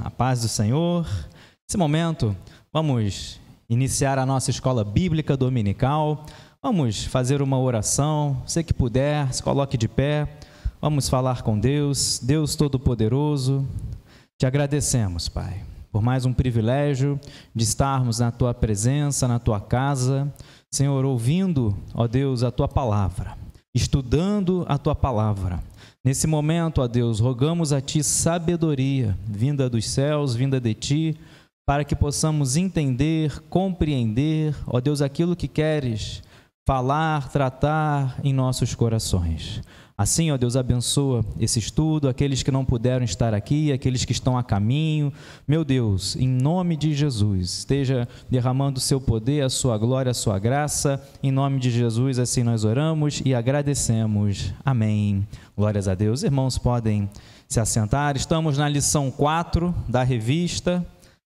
a paz do Senhor. Nesse momento, vamos iniciar a nossa escola bíblica dominical. Vamos fazer uma oração. Você que puder, se coloque de pé. Vamos falar com Deus. Deus Todo-Poderoso, te agradecemos, Pai, por mais um privilégio de estarmos na Tua presença, na Tua casa. Senhor, ouvindo, ó Deus, a Tua palavra, estudando a Tua palavra. Nesse momento, ó Deus, rogamos a Ti sabedoria, vinda dos céus, vinda de Ti, para que possamos entender, compreender, ó Deus, aquilo que queres falar, tratar em nossos corações. Assim, ó Deus, abençoa esse estudo, aqueles que não puderam estar aqui, aqueles que estão a caminho. Meu Deus, em nome de Jesus, esteja derramando o seu poder, a sua glória, a sua graça. Em nome de Jesus, assim nós oramos e agradecemos. Amém. Glórias a Deus. Irmãos, podem se assentar. Estamos na lição 4 da revista.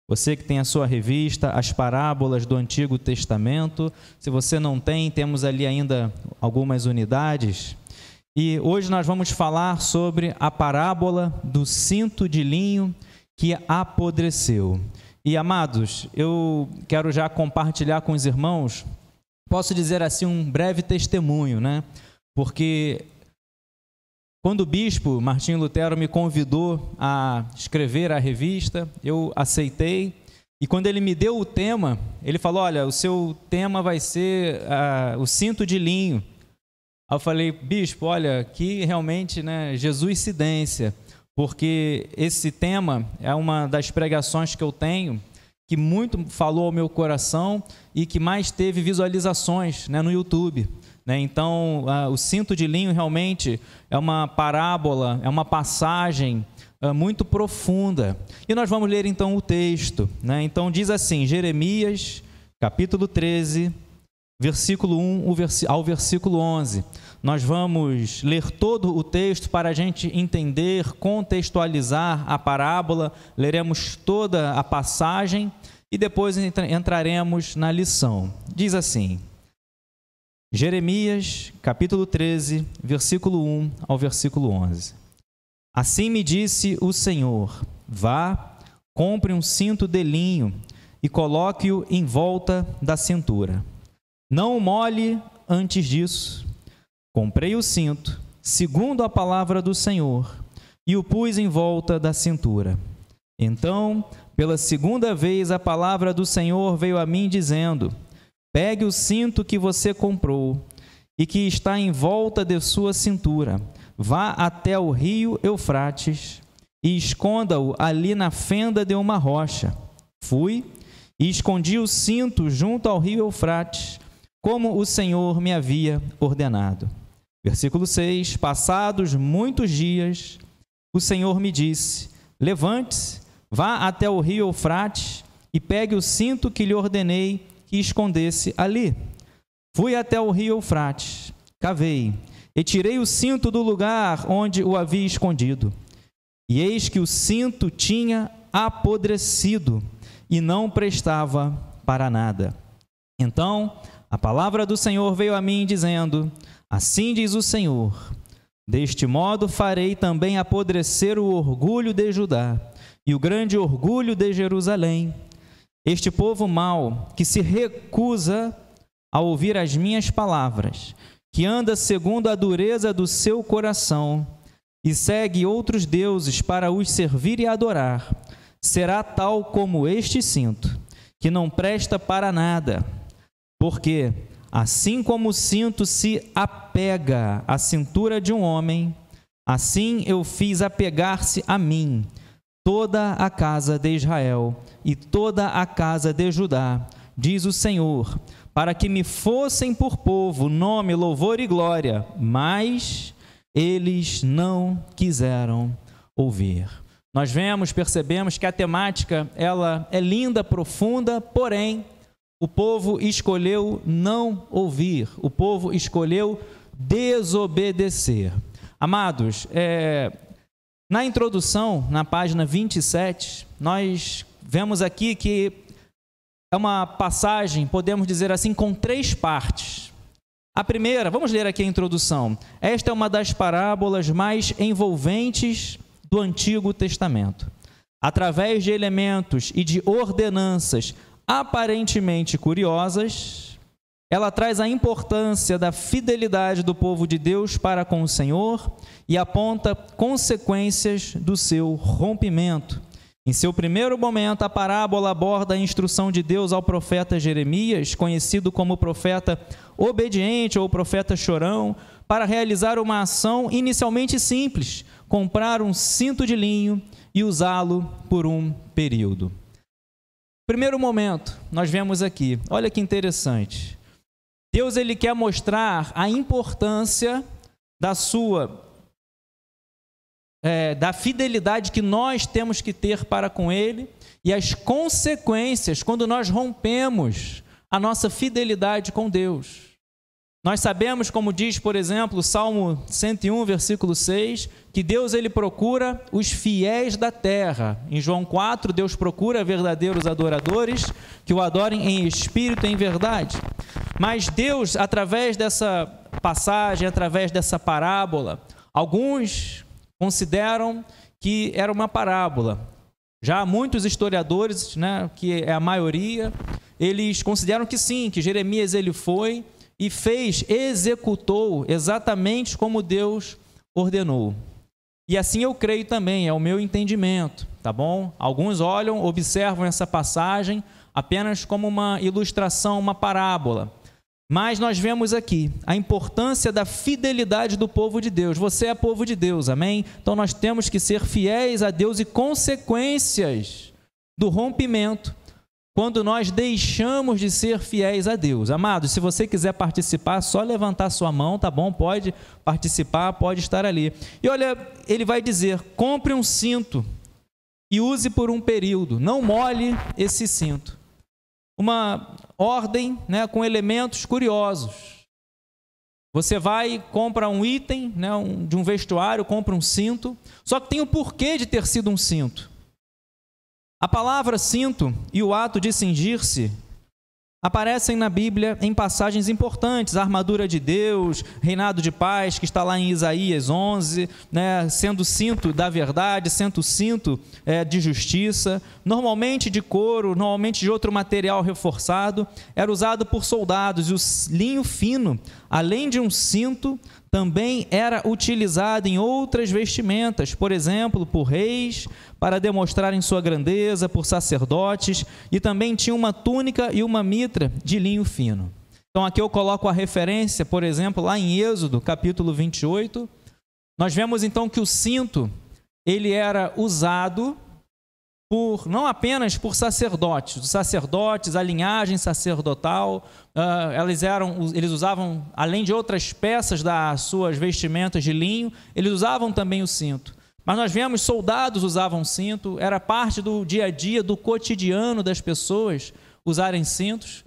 Você que tem a sua revista, as parábolas do Antigo Testamento. Se você não tem, temos ali ainda algumas unidades. E hoje nós vamos falar sobre a parábola do cinto de linho que apodreceu. E, amados, eu quero já compartilhar com os irmãos, posso dizer assim, um breve testemunho, né? Porque quando o bispo Martinho Lutero me convidou a escrever a revista, eu aceitei. E quando ele me deu o tema, ele falou, olha, o seu tema vai ser o cinto de linho. Aí eu falei, bispo, olha, que realmente, né, jesuicidência, porque esse tema é uma das pregações que eu tenho, que muito falou ao meu coração e que mais teve visualizações, né, no YouTube. Né? Então, o cinto de linho realmente é uma parábola, é uma passagem muito profunda. E nós vamos ler então o texto. Né? Então diz assim, Jeremias, capítulo 13, versículo 1 ao versículo 11. Nós vamos ler todo o texto para a gente entender, contextualizar a parábola, leremos toda a passagem e depois entraremos na lição. Diz assim, Jeremias, capítulo 13, versículo 1 ao versículo 11. Assim me disse o Senhor, vá, compre um cinto de linho e coloque-o em volta da cintura. Não o molhe antes disso. Comprei o cinto, segundo a palavra do Senhor, e o pus em volta da cintura. Então, pela segunda vez, a palavra do Senhor veio a mim dizendo, pegue o cinto que você comprou e que está em volta de sua cintura, vá até o rio Eufrates e esconda-o ali na fenda de uma rocha. Fui e escondi o cinto junto ao rio Eufrates, como o Senhor me havia ordenado. Versículo 6, passados muitos dias, o Senhor me disse, levante-se, vá até o rio Eufrates e pegue o cinto que lhe ordenei que escondesse ali. Fui até o rio Eufrates, cavei, e tirei o cinto do lugar onde o havia escondido. E eis que o cinto tinha apodrecido e não prestava para nada. Então, a palavra do Senhor veio a mim dizendo, assim diz o Senhor, deste modo farei também apodrecer o orgulho de Judá e o grande orgulho de Jerusalém. Este povo mau que se recusa a ouvir as minhas palavras, que anda segundo a dureza do seu coração e segue outros deuses para os servir e adorar, será tal como este cinto, que não presta para nada. Porque, assim como o cinto se apega à cintura de um homem, assim eu fiz apegar-se a mim toda a casa de Israel e toda a casa de Judá, diz o Senhor, para que me fossem por povo, nome, louvor e glória, mas eles não quiseram ouvir. Nós percebemos que a temática ela é linda, profunda, porém, o povo escolheu não ouvir, o povo escolheu desobedecer. Amados, na introdução, na página 27, nós vemos aqui que é uma passagem, podemos dizer assim, com 3 partes. A primeira, vamos ler aqui a introdução. Esta é uma das parábolas mais envolventes do Antigo Testamento. através de elementos e de ordenanças aparentemente curiosas, ela traz a importância da fidelidade do povo de Deus para com o Senhor e aponta consequências do seu rompimento. Em seu primeiro momento, a parábola aborda a instrução de Deus ao profeta Jeremias, conhecido como profeta obediente ou profeta chorão, para realizar uma ação inicialmente simples, comprar um cinto de linho e usá-lo por um período. Primeiro momento, nós vemos aqui, olha que interessante. Deus ele quer mostrar a importância da fidelidade que nós temos que ter para com Ele e as consequências quando nós rompemos a nossa fidelidade com Deus. Nós sabemos, como diz, por exemplo, o Salmo 101, versículo 6, que Deus ele procura os fiéis da terra. Em João 4, Deus procura verdadeiros adoradores que o adorem em espírito e em verdade. Mas Deus, através dessa passagem, através dessa parábola, alguns consideram que era uma parábola. Já muitos historiadores, que é a maioria, eles consideram que sim, que Jeremias ele foi e executou exatamente como Deus ordenou. E assim eu creio também, é o meu entendimento, tá bom? Alguns olham, observam essa passagem apenas como uma ilustração, uma parábola. Mas nós vemos aqui a importância da fidelidade do povo de Deus. Você é povo de Deus, amém? Então nós temos que ser fiéis a Deus e consequências do rompimento quando nós deixamos de ser fiéis a Deus. Amados, se você quiser participar, só levantar sua mão, tá bom? Pode participar, pode estar ali. E olha, ele vai dizer, compre um cinto e use por um período, não molhe esse cinto. Uma ordem, com elementos curiosos. Você vai, compra um item, de um vestuário, compra um cinto, só que tem o porquê de ter sido um cinto. A palavra cinto e o ato de cingir-se aparecem na Bíblia em passagens importantes, a armadura de Deus, reinado de paz, que está lá em Isaías 11, sendo cinto da verdade, sendo cinto de justiça, normalmente de couro, normalmente de outro material reforçado, era usado por soldados, e o linho fino, além de um cinto, também era utilizado em outras vestimentas, por exemplo, por reis, para demonstrarem sua grandeza, por sacerdotes, e também tinha uma túnica e uma mitra de linho fino. Então aqui eu coloco a referência, por exemplo, lá em Êxodo, capítulo 28, nós vemos então que o cinto, ele era usado não apenas por sacerdotes, os sacerdotes, a linhagem sacerdotal, eles usavam, além de outras peças das suas vestimentas de linho, eles usavam também o cinto. Mas nós vemos soldados usavam cinto, era parte do dia a dia, do cotidiano das pessoas usarem cintos.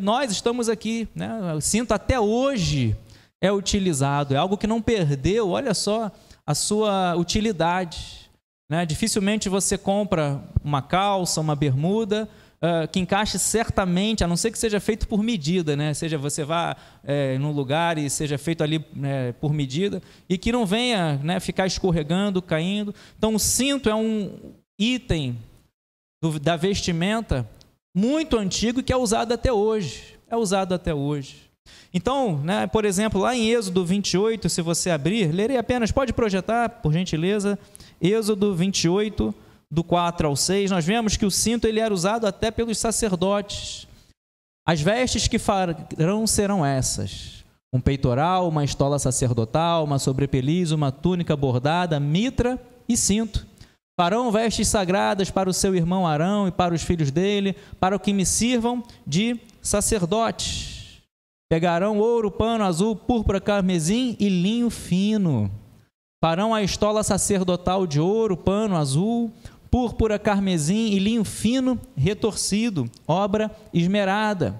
Nós estamos aqui, o cinto até hoje é utilizado, é algo que não perdeu, olha só, a sua utilidade. Dificilmente você compra uma calça, uma bermuda, que encaixe certamente, a não ser que seja feito por medida, seja você vá num lugar e seja feito ali por medida, e que não venha ficar escorregando, caindo. Então o cinto é um item da vestimenta muito antigo e que é usado até hoje. Então, por exemplo, lá em Êxodo 28, se você abrir, lerei apenas, pode projetar, por gentileza, Êxodo 28, do 4 ao 6, nós vemos que o cinto ele era usado até pelos sacerdotes. As vestes que farão serão essas: um peitoral, uma estola sacerdotal, uma sobrepeliz, uma túnica bordada, mitra e cinto. Farão vestes sagradas para o seu irmão Arão e para os filhos dele, para que me sirvam de sacerdotes. Pegarão ouro, pano azul, púrpura, carmesim e linho fino. Farão a estola sacerdotal de ouro, pano azul, púrpura, carmesim e linho fino retorcido, obra esmerada.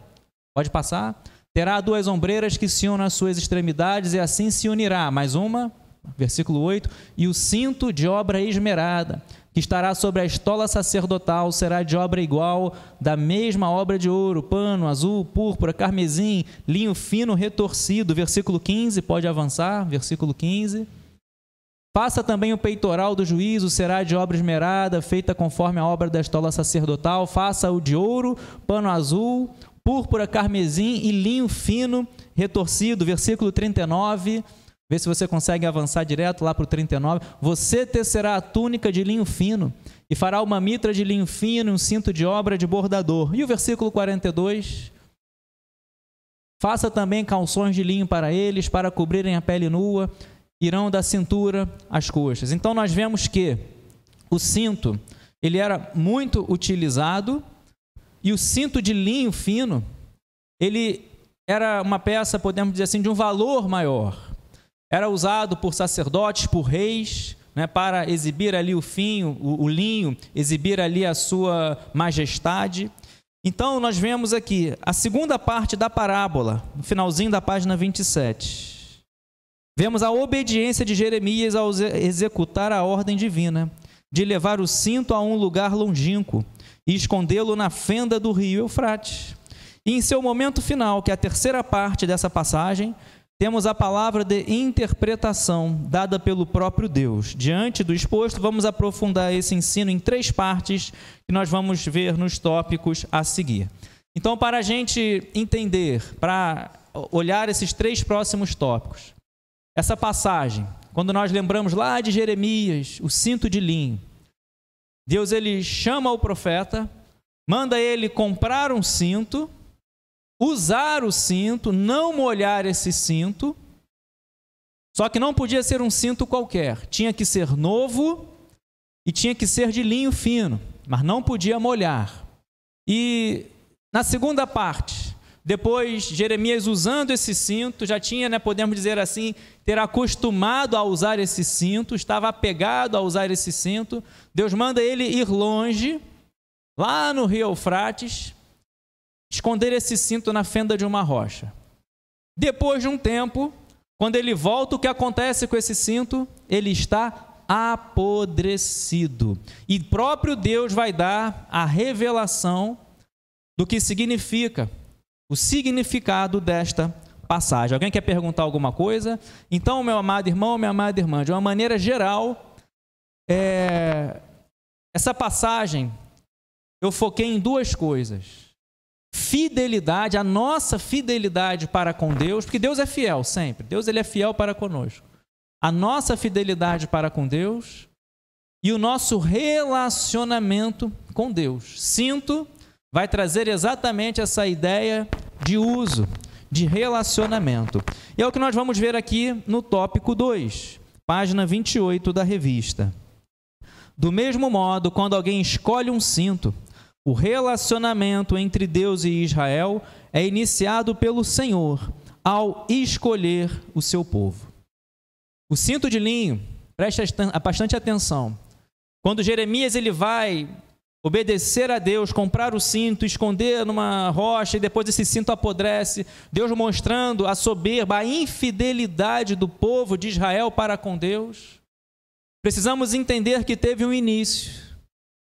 Pode passar? Terá 2 ombreiras que se unam nas suas extremidades e assim se unirá. Mais uma, versículo 8. E o cinto de obra esmerada, que estará sobre a estola sacerdotal, será de obra igual, da mesma obra de ouro, pano azul, púrpura, carmesim, linho fino retorcido. Versículo 15, pode avançar, versículo 15. Faça também o peitoral do juízo, será de obra esmerada, feita conforme a obra da estola sacerdotal. Faça-o de ouro, pano azul, púrpura, carmesim e linho fino retorcido. Versículo 39, vê se você consegue avançar direto lá para o 39. Você tecerá a túnica de linho fino e fará uma mitra de linho fino e um cinto de obra de bordador. E o versículo 42, faça também calções de linho para eles, para cobrirem a pele nua, irão da cintura às coxas. Então nós vemos que o cinto, ele era muito utilizado, e o cinto de linho fino, ele era uma peça, podemos dizer assim, de um valor maior. Era usado por sacerdotes, por reis, né, para exibir ali o linho, exibir ali a sua majestade. Então nós vemos aqui a segunda parte da parábola, no finalzinho da página 27. Vemos a obediência de Jeremias ao executar a ordem divina, de levar o cinto a um lugar longínquo e escondê-lo na fenda do rio Eufrates. E em seu momento final, que é a terceira parte dessa passagem, temos a palavra de interpretação dada pelo próprio Deus. Diante do exposto, vamos aprofundar esse ensino em 3 partes que nós vamos ver nos tópicos a seguir. Então, para a gente entender, para olhar esses 3 próximos tópicos, essa passagem, quando nós lembramos lá de Jeremias, o cinto de linho, Deus ele chama o profeta, manda ele comprar um cinto, usar o cinto, não molhar esse cinto, só que não podia ser um cinto qualquer, tinha que ser novo e tinha que ser de linho fino, mas não podia molhar. E na segunda parte, depois Jeremias usando esse cinto, já tinha, podemos dizer assim, ter acostumado a usar esse cinto, estava apegado a usar esse cinto. Deus manda ele ir longe, lá no rio Eufrates, esconder esse cinto na fenda de uma rocha. Depois de um tempo, quando ele volta, o que acontece com esse cinto? Ele está apodrecido. E próprio Deus vai dar a revelação do que significa, o significado desta passagem. Alguém quer perguntar alguma coisa? Então, meu amado irmão, minha amada irmã, de uma maneira geral, essa passagem eu foquei em 2 coisas. Fidelidade, a nossa fidelidade para com Deus, porque Deus é fiel sempre, Deus ele é fiel para conosco. A nossa fidelidade para com Deus e o nosso relacionamento com Deus. Cinto vai trazer exatamente essa ideia de uso, de relacionamento. E é o que nós vamos ver aqui no tópico 2, página 28 da revista. Do mesmo modo, quando alguém escolhe um cinto, o relacionamento entre Deus e Israel é iniciado pelo Senhor ao escolher o seu povo. O cinto de linho, preste bastante atenção. Quando Jeremias ele vai obedecer a Deus, comprar o cinto, esconder numa rocha e depois esse cinto apodrece, Deus mostrando a soberba, a infidelidade do povo de Israel para com Deus. Precisamos entender que teve um início.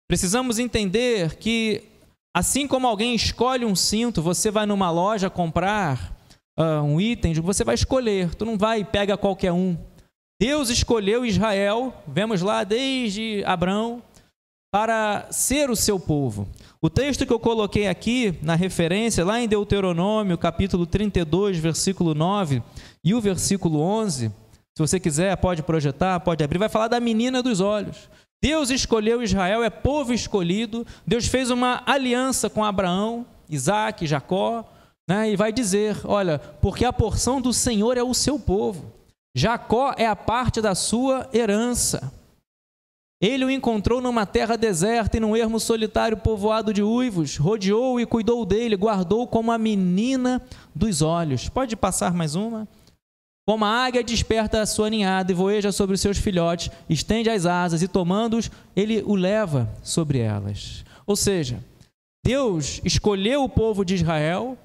Precisamos entender que, assim como alguém escolhe um cinto, você vai numa loja comprar um item, você vai escolher, tu não vai e pega qualquer um. Deus escolheu Israel, vemos lá desde Abrão, para ser o seu povo. O texto que eu coloquei aqui, na referência, lá em Deuteronômio, capítulo 32, versículo 9, e o versículo 11, se você quiser, pode projetar, pode abrir, vai falar da menina dos olhos. Deus escolheu Israel, é povo escolhido, Deus fez uma aliança com Abraão, Isaac, Jacó, e vai dizer, olha, porque a porção do Senhor é o seu povo, Jacó é a parte da sua herança. Ele o encontrou numa terra deserta e num ermo solitário povoado de uivos, rodeou e cuidou dele, guardou como a menina dos olhos. Pode passar mais uma? Como a águia desperta a sua ninhada e voeja sobre os seus filhotes, estende as asas e tomando-os, ele o leva sobre elas. Ou seja, Deus escolheu o povo de Israel,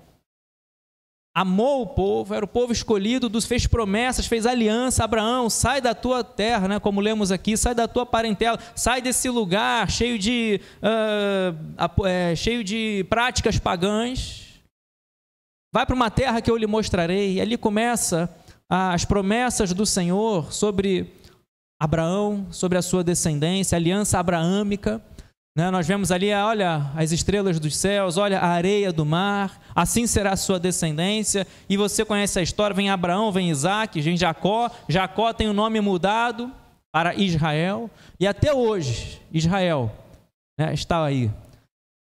amou o povo, era o povo escolhido, fez promessas, fez aliança. Abraão, sai da tua terra, como lemos aqui, sai da tua parentela, sai desse lugar cheio de práticas pagãs, vai para uma terra que eu lhe mostrarei. E ali começa as promessas do Senhor sobre Abraão, sobre a sua descendência, aliança abraâmica. Nós vemos ali, olha as estrelas dos céus, olha a areia do mar, assim será a sua descendência. E você conhece a história, vem Abraão, vem Isaac, vem Jacó. Jacó tem o nome mudado para Israel. E até hoje, Israel está aí.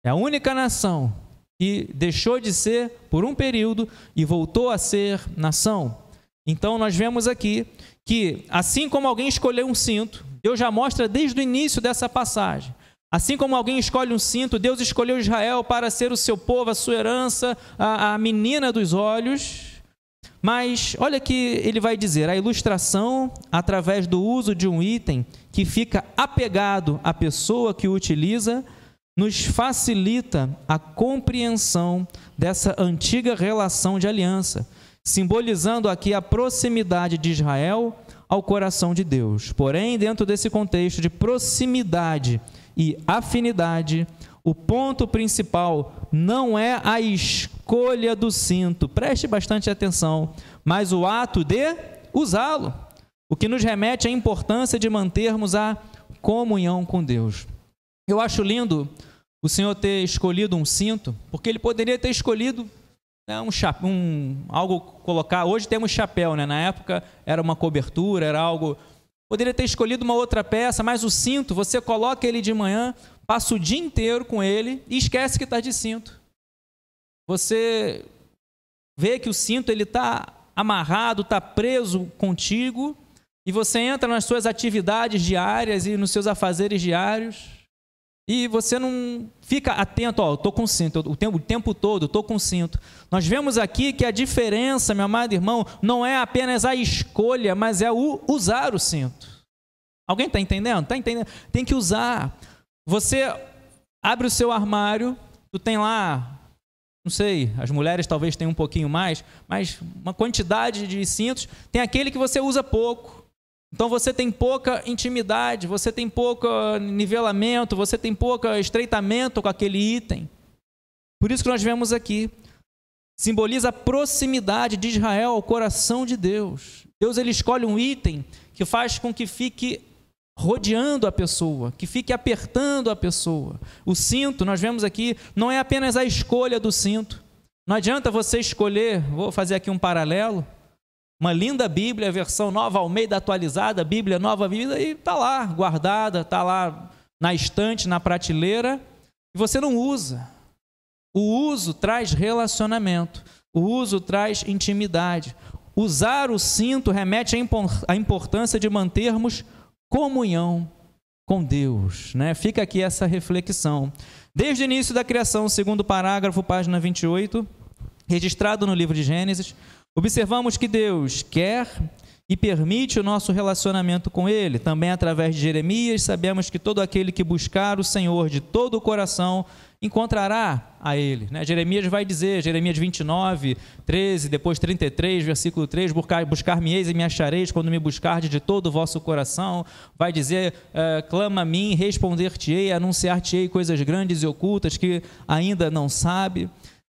É a única nação que deixou de ser por um período e voltou a ser nação. Então nós vemos aqui que, assim como alguém escolheu um cinto, Deus já mostra desde o início dessa passagem. Assim como alguém escolhe um cinto, Deus escolheu Israel para ser o seu povo, a sua herança, a menina dos olhos. Mas olha que ele vai dizer, a ilustração através do uso de um item que fica apegado à pessoa que o utiliza, nos facilita a compreensão dessa antiga relação de aliança, simbolizando aqui a proximidade de Israel ao coração de Deus. Porém, dentro desse contexto de proximidade e afinidade, o ponto principal não é a escolha do cinto, preste bastante atenção, mas o ato de usá-lo, o que nos remete à importância de mantermos a comunhão com Deus. Eu acho lindo o Senhor ter escolhido um cinto, porque Ele poderia ter escolhido algo colocar. Hoje temos chapéu, na época era uma cobertura, era algo. Poderia ter escolhido uma outra peça, mas o cinto, você coloca ele de manhã, passa o dia inteiro com ele e esquece que está de cinto. Você vê que o cinto está amarrado, está preso contigo, e você entra nas suas atividades diárias e nos seus afazeres diários, e você não fica atento, estou com cinto, o tempo todo estou com cinto. Nós vemos aqui que a diferença, meu amado irmão, não é apenas a escolha, mas é o usar o cinto. Alguém está entendendo? Está entendendo? Tem que usar. Você abre o seu armário, tu tem lá, não sei, as mulheres talvez tenham um pouquinho mais, mas uma quantidade de cintos, tem aquele que você usa pouco. Então você tem pouca intimidade, você tem pouco nivelamento, você tem pouco estreitamento com aquele item. Por isso que nós vemos aqui, simboliza a proximidade de Israel ao coração de Deus. Deus ele escolhe um item que faz com que fique rodeando a pessoa, que fique apertando a pessoa. O cinto, nós vemos aqui, não é apenas a escolha do cinto. Não adianta você escolher, vou fazer aqui um paralelo, uma linda Bíblia, versão Nova Almeida atualizada, Bíblia Nova Vida, e está lá guardada, está lá na estante, na prateleira, e você não usa. O uso traz relacionamento, o uso traz intimidade. Usar o cinto remete à importância de mantermos comunhão com Deus. Fica aqui essa reflexão. Desde o início da criação, segundo parágrafo, página 28, registrado no livro de Gênesis, observamos que Deus quer e permite o nosso relacionamento com Ele. Também através de Jeremias, sabemos que todo aquele que buscar o Senhor de todo o coração encontrará a Ele. Jeremias vai dizer, Jeremias 29, 13, depois 33, versículo 3, buscar-me-eis e me achareis quando me buscardes de todo o vosso coração. Vai dizer, clama a mim, responder-te-ei, anunciar-te-ei coisas grandes e ocultas que ainda não sabe.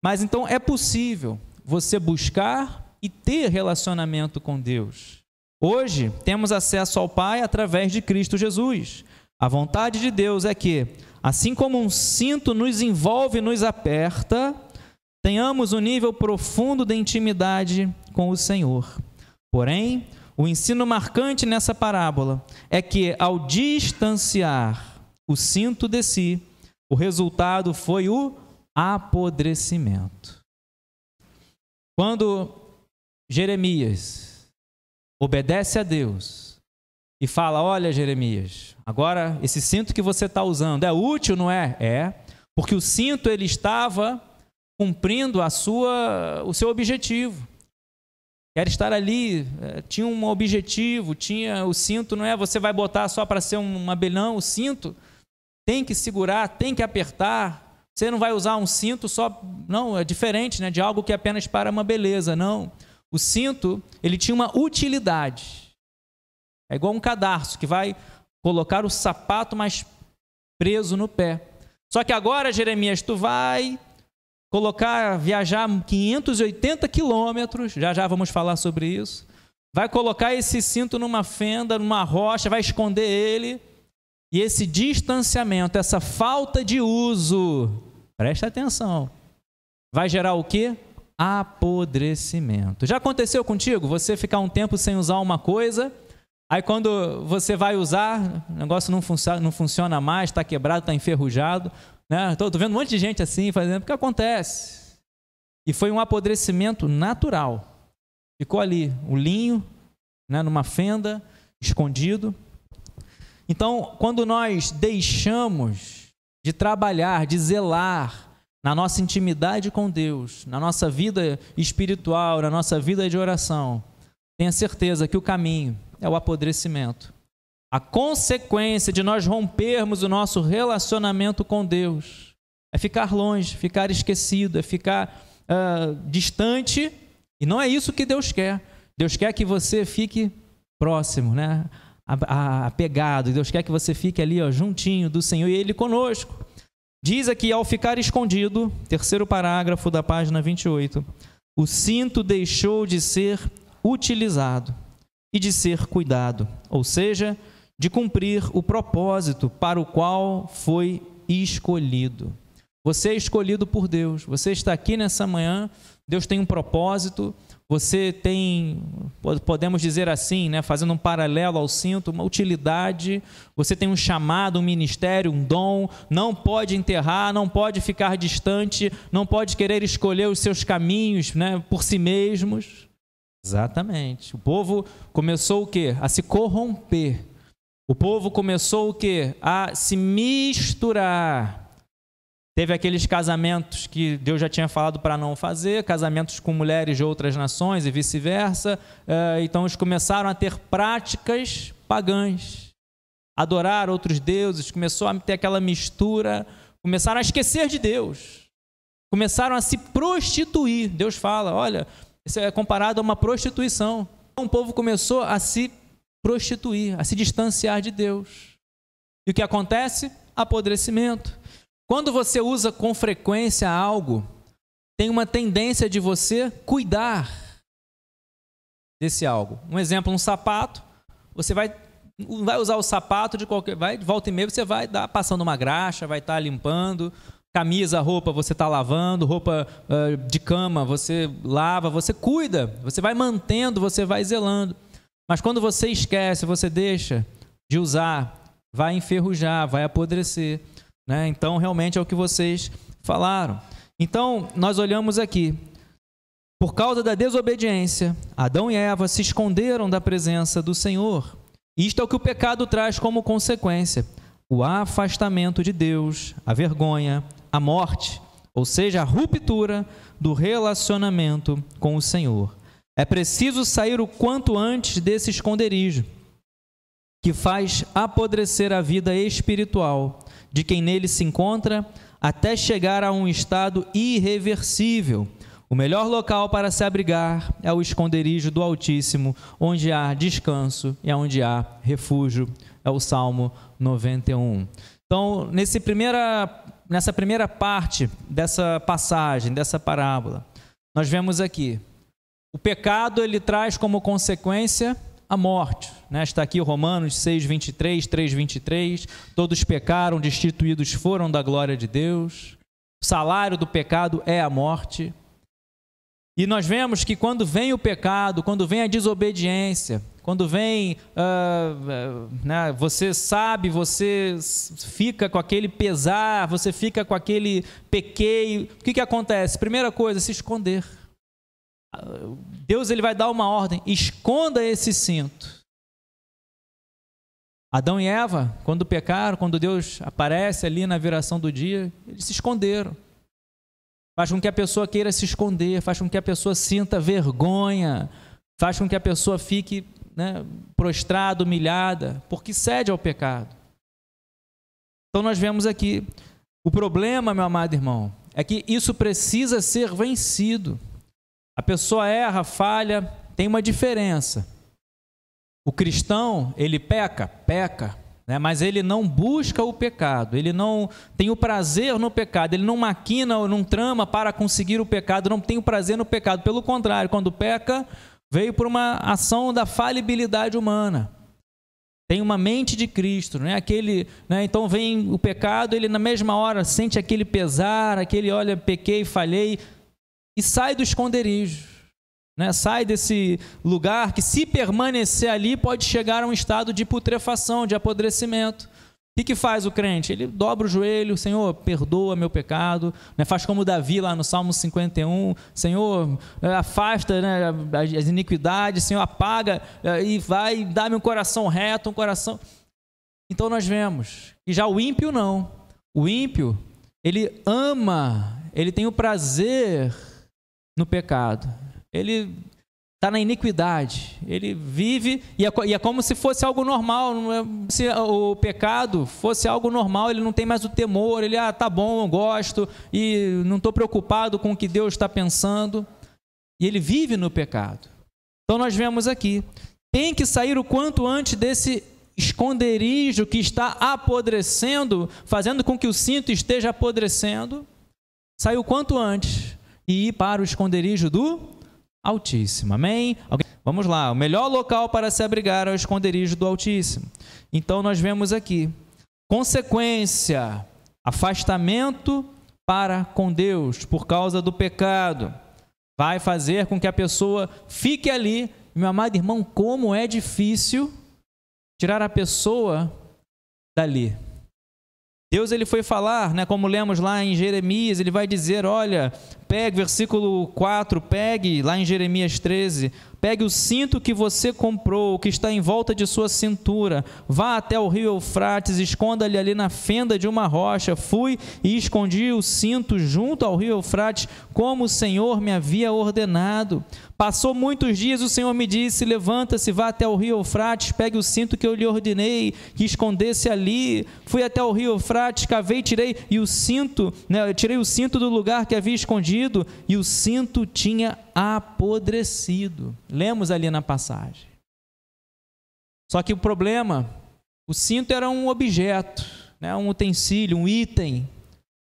Mas então é possível você buscar e ter relacionamento com Deus. Hoje temos acesso ao Pai através de Cristo Jesus. A vontade de Deus é que, assim como um cinto nos envolve e nos aperta, tenhamos um nível profundo de intimidade com o Senhor. Porém, o ensino marcante nessa parábola é que, ao distanciar o cinto de si, o resultado foi o apodrecimento. Quando Jeremias obedece a Deus e fala, olha Jeremias, agora esse cinto que você está usando é útil, não é? É, porque o cinto ele estava cumprindo o seu objetivo. Quer estar ali, tinha um objetivo, tinha o cinto, não é você vai botar só para ser um abelhão, o cinto tem que segurar, tem que apertar. Você não vai usar um cinto só, não, é diferente, de algo que é apenas para uma beleza, não. O cinto, ele tinha uma utilidade. É igual um cadarço que vai colocar o sapato mais preso no pé. Só que agora, Jeremias, tu vai viajar 580 quilômetros, já vamos falar sobre isso, vai colocar esse cinto numa fenda, numa rocha, vai esconder ele. E esse distanciamento, essa falta de uso, presta atenção, vai gerar o quê? Apodrecimento. Já aconteceu contigo? Você ficar um tempo sem usar uma coisa, aí quando você vai usar, o negócio não funciona mais, está quebrado, está enferrujado, né? Estou vendo um monte de gente assim fazendo, porque acontece. E foi um apodrecimento natural. Ficou ali o linho, né, numa fenda, escondido. Então, quando nós deixamos de trabalhar, de zelar na nossa intimidade com Deus, na nossa vida espiritual, na nossa vida de oração, tenha certeza que o caminho é o apodrecimento. A consequência de nós rompermos o nosso relacionamento com Deus é ficar longe, ficar esquecido, é ficar distante, e não é isso que Deus quer. Deus quer que você fique próximo, né? Apegado. Deus quer que você fique ali, juntinho do Senhor e Ele conosco. Diz aqui, ao ficar escondido, terceiro parágrafo da página 28, o cinto deixou de ser utilizado e de ser cuidado, ou seja, de cumprir o propósito para o qual foi escolhido. Você é escolhido por Deus, você está aqui nessa manhã, Deus tem um propósito, você tem, podemos dizer assim, né, fazendo um paralelo ao cinto, uma utilidade, você tem um chamado, um ministério, um dom, não pode enterrar, não pode ficar distante, não pode querer escolher os seus caminhos, né, por si mesmos. Exatamente. O povo começou o quê? A se corromper. O povo começou o quê? A se misturar. Teve aqueles casamentos que Deus já tinha falado para não fazer, casamentos com mulheres de outras nações e vice-versa. Então eles começaram a ter práticas pagãs, adorar outros deuses, começou a ter aquela mistura, começaram a esquecer de Deus, começaram a se prostituir. Deus fala, olha, isso é comparado a uma prostituição. Então o povo começou a se prostituir, a se distanciar de Deus. E o que acontece? Apodrecimento. Quando você usa com frequência algo, tem uma tendência de você cuidar desse algo. Um exemplo, um sapato, você vai usar o sapato de volta e meia, você vai estar passando uma graxa, vai estar limpando, camisa, roupa, você está lavando, roupa de cama, você lava, você cuida, você vai mantendo, você vai zelando. Mas quando você esquece, você deixa de usar, vai enferrujar, vai apodrecer. Né? Então, realmente é o que vocês falaram. Então, nós olhamos aqui. Por causa da desobediência, Adão e Eva se esconderam da presença do Senhor. Isto é o que o pecado traz como consequência: o afastamento de Deus, a vergonha, a morte, ou seja, a ruptura do relacionamento com o Senhor. É preciso sair o quanto antes desse esconderijo, que faz apodrecer a vida espiritual de quem nele se encontra, até chegar a um estado irreversível. O melhor local para se abrigar é o esconderijo do Altíssimo, onde há descanso e onde há refúgio. É o Salmo 91. Então, nessa primeira parte dessa passagem, dessa parábola, nós vemos aqui, o pecado ele traz como consequência a morte, né? Está aqui Romanos 6:23, 3:23, todos pecaram, destituídos foram da glória de Deus, o salário do pecado é a morte. E nós vemos que quando vem o pecado, quando vem a desobediência, quando vem, né, você sabe, você fica com aquele pesar, você fica com aquele pequeio, o que acontece? Primeira coisa, se esconder. Deus ele vai dar uma ordem, esconda esse cinto. Adão e Eva, quando pecaram, quando Deus aparece ali na viração do dia, eles se esconderam. Faz com que a pessoa queira se esconder, faz com que a pessoa sinta vergonha, faz com que a pessoa fique, né, prostrada, humilhada, porque cede ao pecado. Então nós vemos aqui, o problema, meu amado irmão, é que isso precisa ser vencido. A pessoa erra, falha, tem uma diferença. O cristão, ele peca, né? Mas ele não busca o pecado, ele não tem o prazer no pecado, ele não maquina ou não trama para conseguir o pecado, não tem o prazer no pecado. Pelo contrário, quando peca, veio por uma ação da falibilidade humana. Tem uma mente de Cristo, né? Então vem o pecado, ele na mesma hora sente aquele pesar, olha, pequei, falhei, e sai do esconderijo, né? Sai desse lugar que, se permanecer ali, pode chegar a um estado de putrefação, de apodrecimento. O que faz o crente? Ele dobra o joelho: Senhor, perdoa meu pecado, né? Faz como Davi lá no Salmo 51, Senhor, afasta, né, as iniquidades, Senhor, apaga e vai, dá-me um coração reto, um coração... Então nós vemos que já o ímpio não. O ímpio, ele ama, ele tem o prazer no pecado, ele está na iniquidade, ele vive, e é como se fosse algo normal. Se o pecado fosse algo normal, ele não tem mais o temor, ele, tá bom, eu gosto, e não estou preocupado com o que Deus está pensando, e ele vive no pecado. Então nós vemos aqui, tem que sair o quanto antes desse esconderijo que está apodrecendo, fazendo com que o cinto esteja apodrecendo, sair o quanto antes e ir para o esconderijo do Altíssimo, amém? Vamos lá, o melhor local para se abrigar é o esconderijo do Altíssimo. Então nós vemos aqui, consequência, afastamento para com Deus por causa do pecado, vai fazer com que a pessoa fique ali. Meu amado irmão, como é difícil tirar a pessoa dali. Deus, ele foi falar, né, como lemos lá em Jeremias, ele vai dizer, olha, pegue, versículo 4, pegue, lá em Jeremias 13, pegue o cinto que você comprou, que está em volta de sua cintura, vá até o rio Eufrates, esconda-lhe ali na fenda de uma rocha. Fui e escondi o cinto junto ao rio Eufrates, como o Senhor me havia ordenado. Passou muitos dias, o Senhor me disse, levanta-se, vá até o rio Eufrates, pegue o cinto que eu lhe ordenei, que escondesse ali. Fui até o rio Eufrates, cavei, tirei o cinto do lugar que havia escondido, e o cinto tinha apodrecido. Lemos ali na passagem. Só que o problema, o cinto era um objeto, né, um utensílio, um item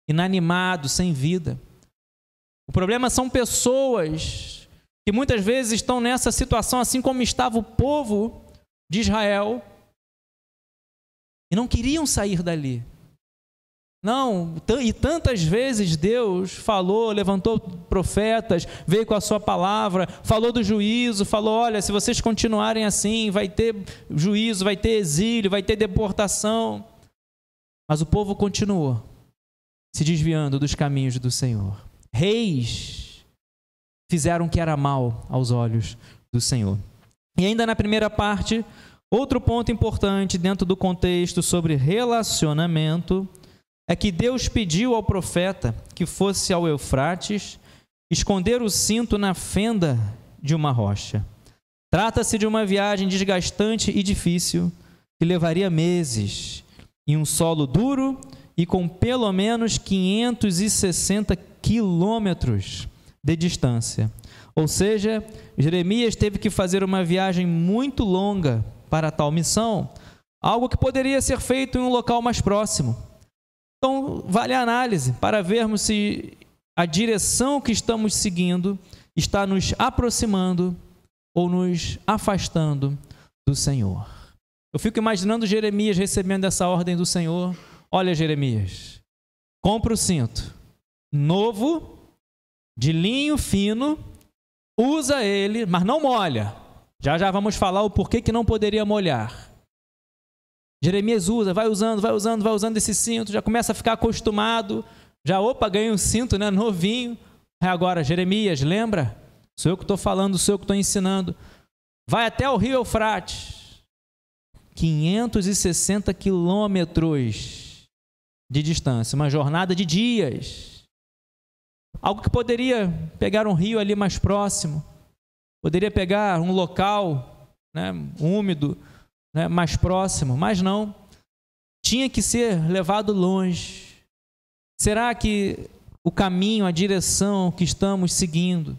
inanimado, sem vida. O problema são pessoas que muitas vezes estão nessa situação, assim como estava o povo de Israel, e não queriam sair dali. Não, e tantas vezes Deus falou, levantou profetas, veio com a sua palavra, falou do juízo, falou, olha, se vocês continuarem assim, vai ter juízo, vai ter exílio, vai ter deportação. Mas o povo continuou se desviando dos caminhos do Senhor. Reis fizeram o que era mal aos olhos do Senhor. E ainda na primeira parte, outro ponto importante dentro do contexto sobre relacionamento é que Deus pediu ao profeta que fosse ao Eufrates esconder o cinto na fenda de uma rocha. Trata-se de uma viagem desgastante e difícil que levaria meses em um solo duro e com pelo menos 560 quilômetros de distância. Ou seja, Jeremias teve que fazer uma viagem muito longa para tal missão, algo que poderia ser feito em um local mais próximo. Então, vale a análise para vermos se a direção que estamos seguindo está nos aproximando ou nos afastando do Senhor. Eu fico imaginando Jeremias recebendo essa ordem do Senhor. Olha, Jeremias, compra o cinto novo, de linho fino, usa ele, mas não molha. Já vamos falar o porquê que não poderia molhar. Jeremias usa, vai usando esse cinto, já começa a ficar acostumado, ganha um cinto, né, novinho. Agora, Jeremias, lembra? Sou eu que estou falando, sou eu que estou ensinando. Vai até o rio Eufrates, 560 quilômetros de distância, uma jornada de dias. Algo que poderia pegar um rio ali mais próximo, poderia pegar um local, né, úmido, né, mais próximo, mas não. Tinha que ser levado longe. Será que o caminho, a direção que estamos seguindo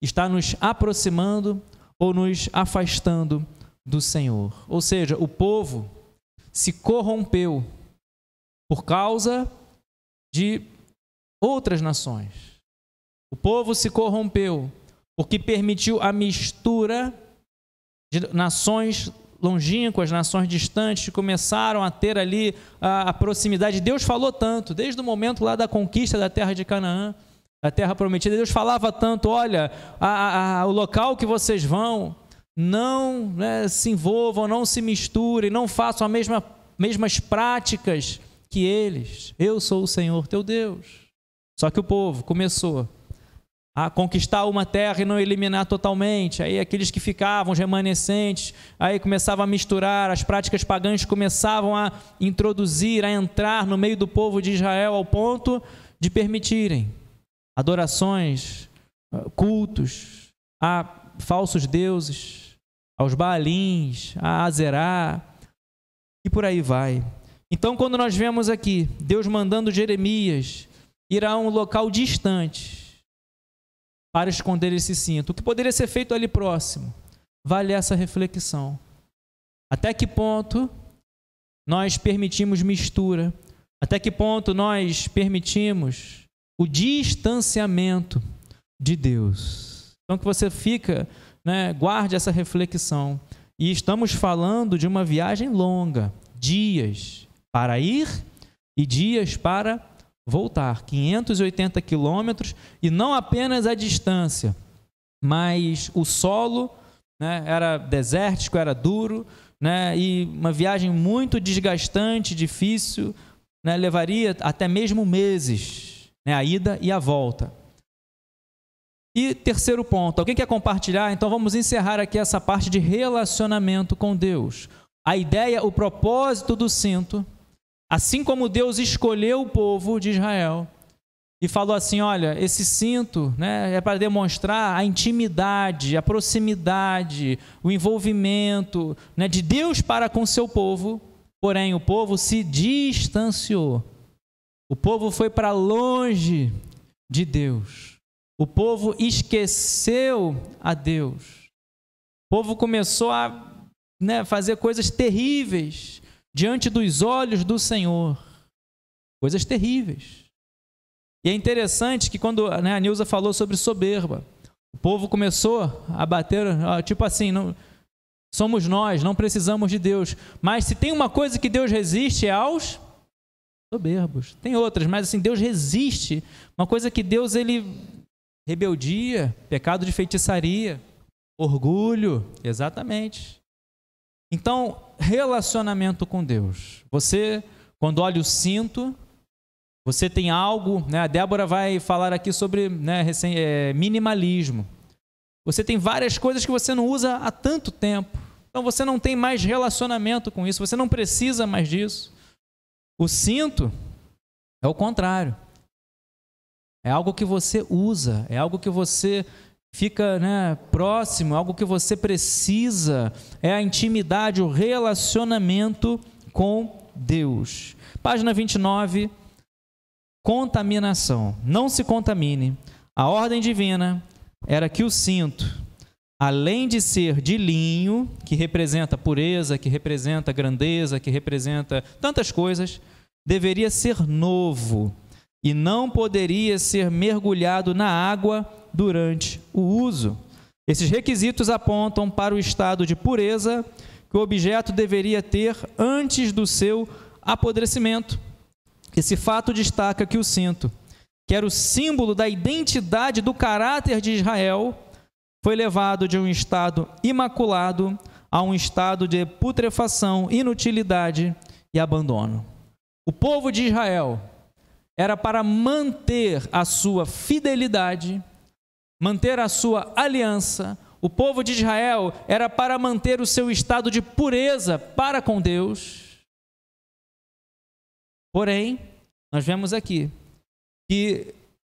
está nos aproximando ou nos afastando do Senhor? Ou seja, o povo se corrompeu por causa de outras nações. O povo se corrompeu o que permitiu a mistura de nações longínquas, nações distantes, que começaram a ter ali a proximidade. Deus falou tanto, desde o momento lá da conquista da terra de Canaã, da terra prometida, Deus falava tanto, olha, o local que vocês vão, não se envolvam, não se misturem, não façam as mesmas práticas que eles. Eu sou o Senhor teu Deus. Só que o povo começou a conquistar uma terra e não eliminar totalmente. Aí aqueles que ficavam, os remanescentes, aí começavam a misturar, as práticas pagãs começavam a introduzir, a entrar no meio do povo de Israel, ao ponto de permitirem adorações, cultos a falsos deuses, aos Baalins, a Azerá, e por aí vai. Então, quando nós vemos aqui Deus mandando Jeremias ir a um local distante para esconder esse cinto, o que poderia ser feito ali próximo, vale essa reflexão. Até que ponto nós permitimos mistura? Até que ponto nós permitimos o distanciamento de Deus? Então, que você guarde essa reflexão. E estamos falando de uma viagem longa, dias para ir e dias para voltar, 580 quilômetros, e não apenas a distância, mas o solo era desértico, era duro, e uma viagem muito desgastante, difícil, levaria até mesmo meses, a ida e a volta. E terceiro ponto, alguém quer compartilhar? Então vamos encerrar aqui essa parte de relacionamento com Deus. A ideia, o propósito do cinto, assim como Deus escolheu o povo de Israel e falou assim, olha, esse cinto é para demonstrar a intimidade, a proximidade, o envolvimento de Deus para com seu povo, porém o povo se distanciou. O povo foi para longe de Deus. O povo esqueceu a Deus. O povo começou a fazer coisas terríveis diante dos olhos do Senhor. Coisas terríveis. E é interessante que quando a Nilza falou sobre soberba, o povo começou a bater, tipo assim, não, somos nós, não precisamos de Deus. Mas se tem uma coisa que Deus resiste é aos soberbos. Tem outras, mas assim, Deus resiste. Uma coisa que Deus, rebeldia, pecado de feitiçaria, orgulho, exatamente. Então, relacionamento com Deus. Você, quando olha o cinto, você tem algo, a Débora vai falar aqui sobre minimalismo. Você tem várias coisas que você não usa há tanto tempo. Então, você não tem mais relacionamento com isso, você não precisa mais disso. O cinto é o contrário. É algo que você usa, é algo que você fica próximo, algo que você precisa, é a intimidade, o relacionamento com Deus. Página 29, contaminação. Não se contamine. A ordem divina era que o cinto, além de ser de linho, que representa pureza, que representa grandeza, que representa tantas coisas, deveria ser novo e não poderia ser mergulhado na água durante o uso. Esses requisitos apontam para o estado de pureza que o objeto deveria ter antes do seu apodrecimento. Esse fato destaca que o cinto, que era o símbolo da identidade do caráter de Israel, foi levado de um estado imaculado a um estado de putrefação, inutilidade e abandono. O povo de Israel era para manter a sua fidelidade, manter a sua aliança. O povo de Israel era para manter o seu estado de pureza para com Deus. Porém, nós vemos aqui que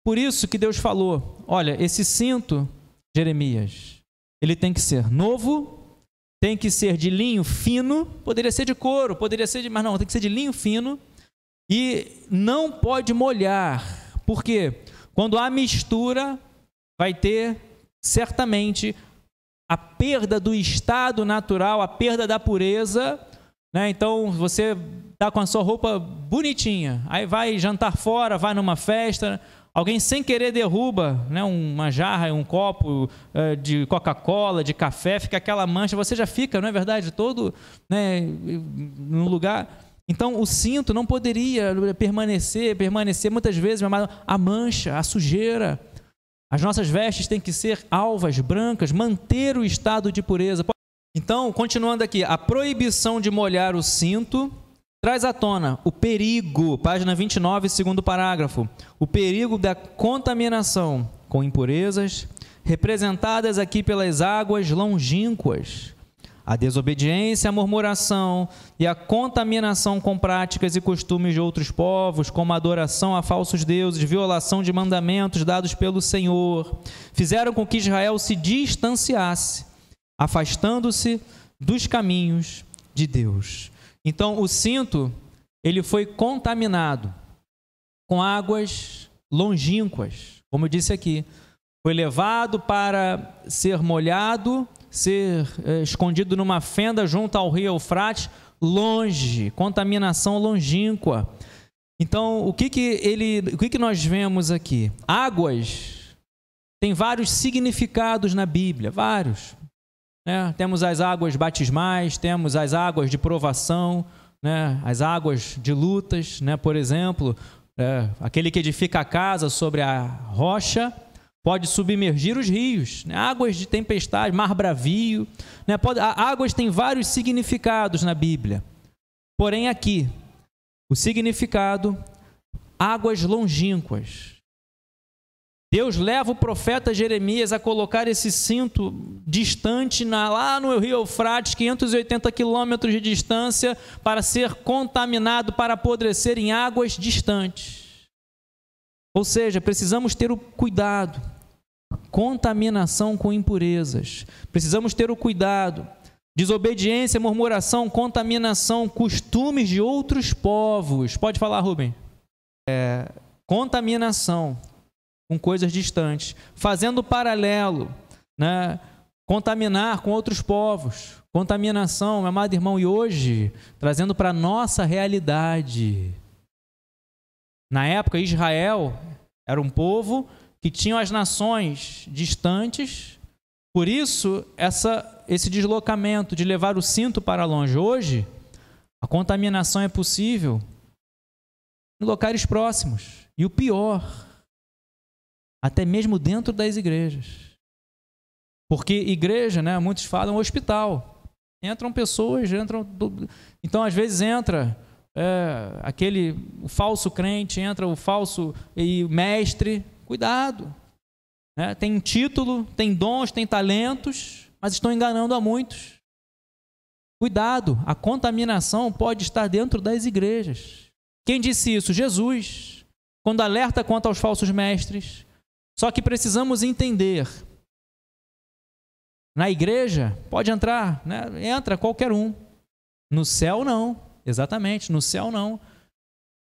por isso que Deus falou, olha, esse cinto, Jeremias, ele tem que ser novo, tem que ser de linho fino, poderia ser de couro, poderia ser mas não, tem que ser de linho fino e não pode molhar. Por quê? Quando há mistura, vai ter certamente a perda do estado natural, a perda da pureza, Então, você está com a sua roupa bonitinha, aí vai jantar fora, vai numa festa, alguém sem querer derruba, né, uma jarra, um copo de Coca-Cola, de café, fica aquela mancha, você já fica, não é verdade, todo, né, no lugar. Então, o cinto não poderia permanecer muitas vezes, a mancha, a sujeira. As nossas vestes têm que ser alvas, brancas, manter o estado de pureza. Então, continuando aqui, a proibição de molhar o cinto traz à tona o perigo, página 29, segundo parágrafo, o perigo da contaminação com impurezas, representadas aqui pelas águas longínquas, a desobediência, a murmuração e a contaminação com práticas e costumes de outros povos, como a adoração a falsos deuses, violação de mandamentos dados pelo Senhor, fizeram com que Israel se distanciasse, afastando-se dos caminhos de Deus. Então, o cinto, ele foi contaminado com águas longínquas, como eu disse aqui. Foi levado para ser molhado, ser escondido numa fenda junto ao rio Eufrates, longe, contaminação longínqua. Então, o que nós vemos aqui? Águas tem vários significados na Bíblia, vários. Né? Temos as águas batismais, temos as águas de provação, né? As águas de lutas, né? Por exemplo, aquele que edifica a casa sobre a rocha pode submergir os rios, né? Águas de tempestade, mar bravio, né? Águas têm vários significados na Bíblia, porém aqui, o significado, águas longínquas. Deus leva o profeta Jeremias a colocar esse cinto distante lá no rio Eufrates, 580 quilômetros de distância, para ser contaminado, para apodrecer em águas distantes. Ou seja, precisamos ter o cuidado. Contaminação com impurezas. Precisamos ter o cuidado. Desobediência, murmuração, contaminação, costumes de outros povos. Pode falar, Rubem. Contaminação com coisas distantes, fazendo paralelo, né? Contaminar com outros povos, contaminação, meu amado irmão, e hoje, trazendo para a nossa realidade. Na época, Israel era um povo que tinha as nações distantes, por isso, esse deslocamento de levar o cinto para longe. Hoje, a contaminação é possível em locais próximos, e o pior, até mesmo dentro das igrejas. Porque igreja, né, muitos falam hospital. Entram pessoas, então às vezes entra o falso crente, entra o falso mestre. Cuidado. Né? Tem título, tem dons, tem talentos, mas estão enganando a muitos. Cuidado, a contaminação pode estar dentro das igrejas. Quem disse isso? Jesus. Quando alerta quanto aos falsos mestres. Só que precisamos entender, na igreja pode entrar, né? Entra qualquer um, no céu não, exatamente, no céu não.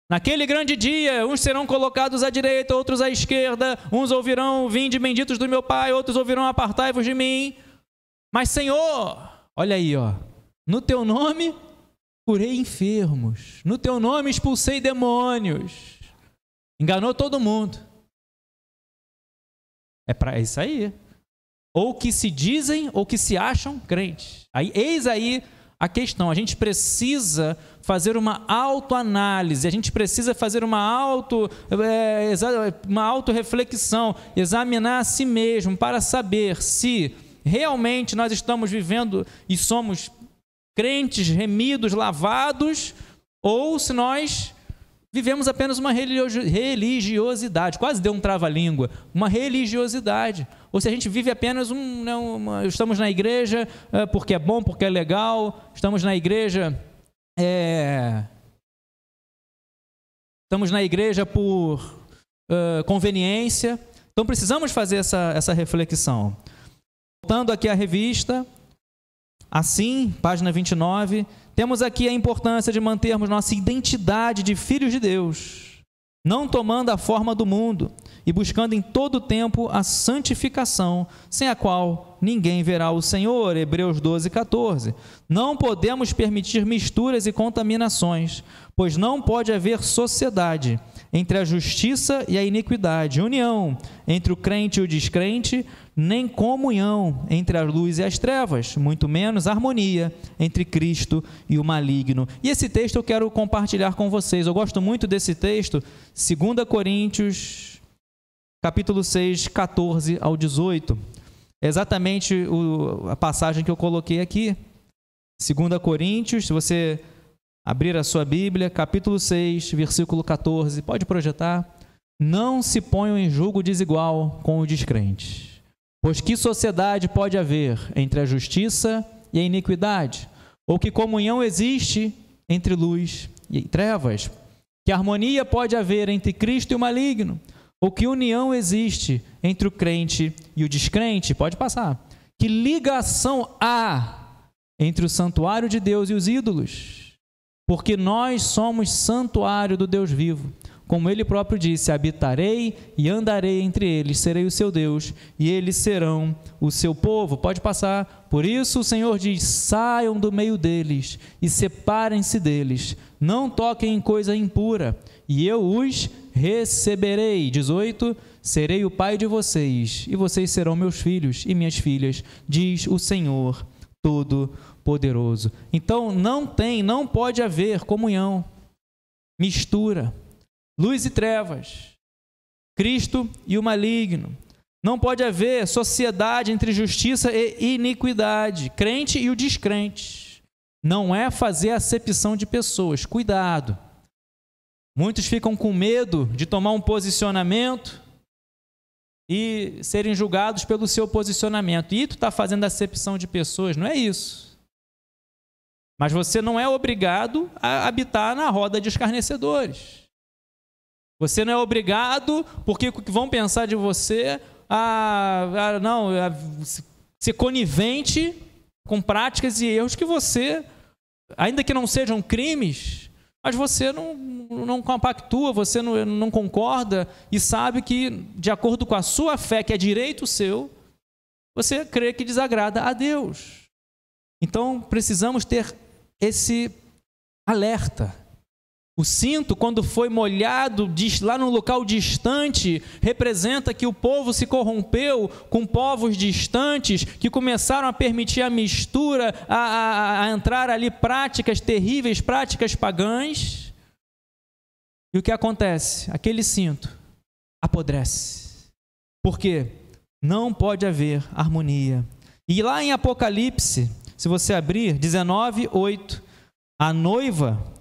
Naquele grande dia, uns serão colocados à direita, outros à esquerda, uns ouvirão, vinde benditos do meu Pai, outros ouvirão, apartai-vos de mim. Mas Senhor, olha aí, no teu nome curei enfermos, no teu nome expulsei demônios, enganou todo mundo. É para isso aí. Ou que se dizem, ou que se acham crentes. Eis aí a questão. A gente precisa fazer uma autoanálise, a gente precisa fazer uma autorreflexão, examinar a si mesmo para saber se realmente nós estamos vivendo e somos crentes, remidos, lavados, ou se nós vivemos apenas uma religiosidade, quase deu um trava-língua, uma religiosidade. Ou se a gente vive apenas estamos na igreja porque é bom, porque é legal, estamos na igreja por conveniência. Então precisamos fazer essa reflexão. Voltando aqui à revista, assim, página 29, temos aqui a importância de mantermos nossa identidade de filhos de Deus, não tomando a forma do mundo e buscando em todo o tempo a santificação, sem a qual ninguém verá o Senhor. Hebreus 12, 14. Não podemos permitir misturas e contaminações, pois não pode haver sociedade entre a justiça e a iniquidade, união entre o crente e o descrente, nem comunhão entre a luz e as trevas, muito menos harmonia entre Cristo e o maligno. E esse texto eu quero compartilhar com vocês. Eu gosto muito desse texto, 2 Coríntios, capítulo 6, 14 ao 18. É exatamente a passagem que eu coloquei aqui. 2 Coríntios, se você abrir a sua Bíblia, capítulo 6, versículo 14, pode projetar. Não se ponham em julgo desigual com o descrente, pois que sociedade pode haver entre a justiça e a iniquidade? Ou que comunhão existe entre luz e trevas? Que harmonia pode haver entre Cristo e o maligno? Ou que união existe entre o crente e o descrente? Pode passar. Que ligação há entre o santuário de Deus e os ídolos? Porque nós somos santuário do Deus vivo. Como ele próprio disse, habitarei e andarei entre eles, serei o seu Deus, e eles serão o seu povo. Pode passar. Por isso o Senhor diz, saiam do meio deles e separem-se deles, não toquem em coisa impura, e eu os receberei. 18, serei o pai de vocês, e vocês serão meus filhos e minhas filhas, diz o Senhor Todo-Poderoso. Então não pode haver comunhão, mistura, luz e trevas, Cristo e o maligno. Não pode haver sociedade entre justiça e iniquidade, crente e o descrente. Não é fazer acepção de pessoas, cuidado. Muitos ficam com medo de tomar um posicionamento e serem julgados pelo seu posicionamento. E tu está fazendo acepção de pessoas, não é isso. Mas você não é obrigado a habitar na roda de escarnecedores. Você não é obrigado, porque vão pensar de você, ser conivente com práticas e erros que você, ainda que não sejam crimes, mas você não compactua, você não concorda e sabe que, de acordo com a sua fé, que é direito seu, você crê que desagrada a Deus. Então, precisamos ter esse alerta. O cinto, quando foi molhado lá num local distante, representa que o povo se corrompeu com povos distantes, que começaram a permitir a mistura, a entrar ali práticas terríveis, práticas pagãs. E o que acontece? Aquele cinto apodrece. Por quê? Não pode haver harmonia. E lá em Apocalipse, se você abrir, 19, 8, a noiva,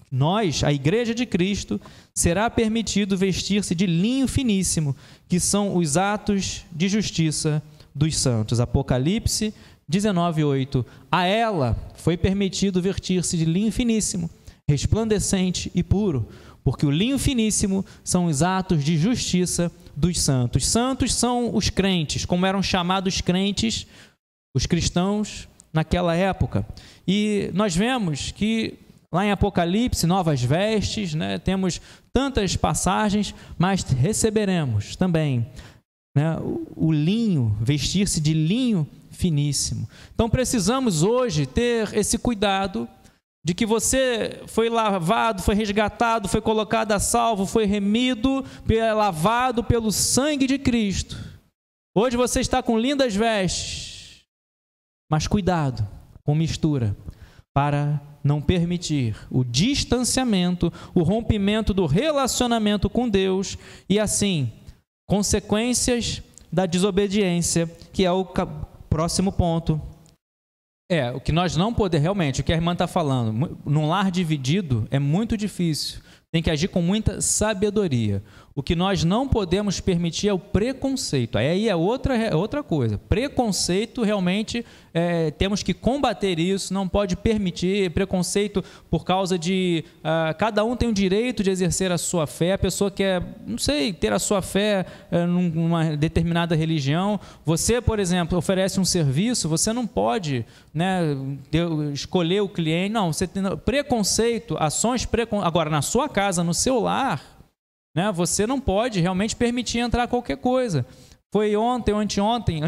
nós, a igreja de Cristo, será permitido vestir-se de linho finíssimo, que são os atos de justiça dos santos. Apocalipse 19, 8. A ela foi permitido vestir-se de linho finíssimo, resplandecente e puro, porque o linho finíssimo são os atos de justiça dos santos. Santos são os crentes, como eram chamados crentes, os cristãos naquela época. E nós vemos que lá em Apocalipse, novas vestes, né? Temos tantas passagens, mas receberemos também, né, o linho, vestir-se de linho finíssimo. Então precisamos hoje ter esse cuidado de que você foi lavado, foi resgatado, foi colocado a salvo, foi remido, lavado pelo sangue de Cristo. Hoje você está com lindas vestes, mas cuidado com mistura, para não permitir o distanciamento, o rompimento do relacionamento com Deus e, assim, consequências da desobediência, que é o próximo ponto. O que nós não podemos, realmente, o que a irmã está falando, num lar dividido é muito difícil, tem que agir com muita sabedoria. O que nós não podemos permitir é o preconceito. Aí é outra coisa. Preconceito, realmente, temos que combater isso, não pode permitir preconceito por causa de... cada um tem o direito de exercer a sua fé, a pessoa quer, não sei, ter a sua fé numa determinada religião. Você, por exemplo, oferece um serviço, você não pode, né, escolher o cliente. Não, você tem preconceito, ações Agora, na sua casa, no seu lar, né, você não pode realmente permitir entrar qualquer coisa. Foi ontem ou anteontem,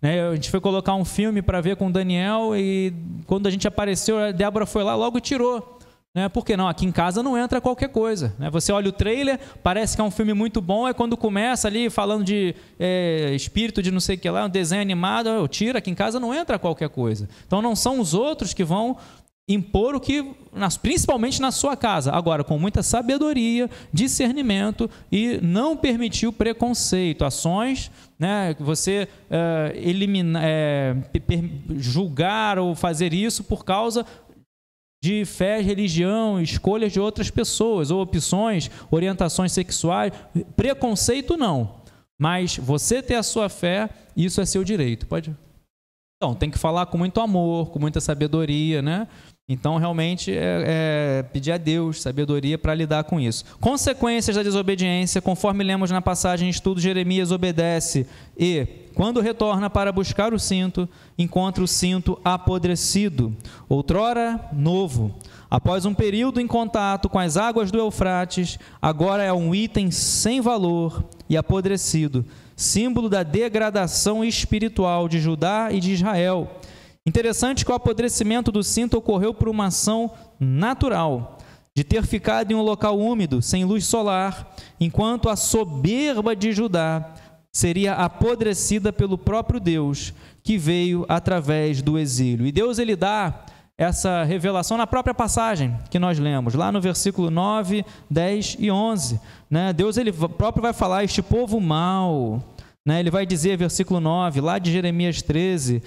né? A gente foi colocar um filme para ver com o Daniel e quando a gente apareceu, a Débora foi lá, logo tirou. Né? Porque não, aqui em casa não entra qualquer coisa. Né? Você olha o trailer, parece que é um filme muito bom, é quando começa ali falando de espírito de não sei o que lá, um desenho animado, tira, aqui em casa não entra qualquer coisa. Então não são os outros que vão impor o que, principalmente na sua casa, agora com muita sabedoria, discernimento e não permitir o preconceito, ações, né, que você julgar ou fazer isso por causa de fé, religião, escolhas de outras pessoas, ou opções, orientações sexuais, preconceito não, mas você ter a sua fé, isso é seu direito. Pode? Então, tem que falar com muito amor, com muita sabedoria, né? Então, realmente, pedir a Deus sabedoria para lidar com isso. Consequências da desobediência, conforme lemos na passagem estudo, Jeremias obedece e, quando retorna para buscar o cinto, encontra o cinto apodrecido, outrora novo. Após um período em contato com as águas do Eufrates, agora é um item sem valor e apodrecido, símbolo da degradação espiritual de Judá e de Israel. Interessante que o apodrecimento do cinto ocorreu por uma ação natural, de ter ficado em um local úmido, sem luz solar, enquanto a soberba de Judá seria apodrecida pelo próprio Deus, que veio através do exílio. E Deus, ele dá essa revelação na própria passagem que nós lemos, lá no versículo 9, 10 e 11. Né? Deus, ele próprio vai falar, este povo mau, né? Ele vai dizer, versículo 9, lá de Jeremias 13,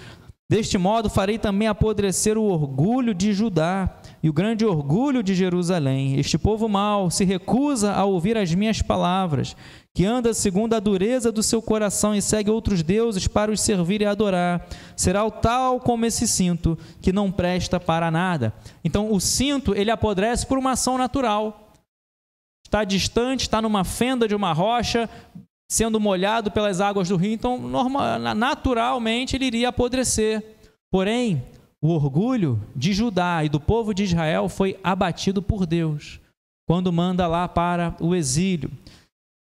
deste modo farei também apodrecer o orgulho de Judá e o grande orgulho de Jerusalém. Este povo mau se recusa a ouvir as minhas palavras, que anda segundo a dureza do seu coração e segue outros deuses para os servir e adorar. Será o tal como esse cinto, que não presta para nada. Então, o cinto, ele apodrece por uma ação natural. Está distante, está numa fenda de uma rocha, sendo molhado pelas águas do rio, então naturalmente ele iria apodrecer. Porém, o orgulho de Judá e do povo de Israel foi abatido por Deus, quando manda lá para o exílio.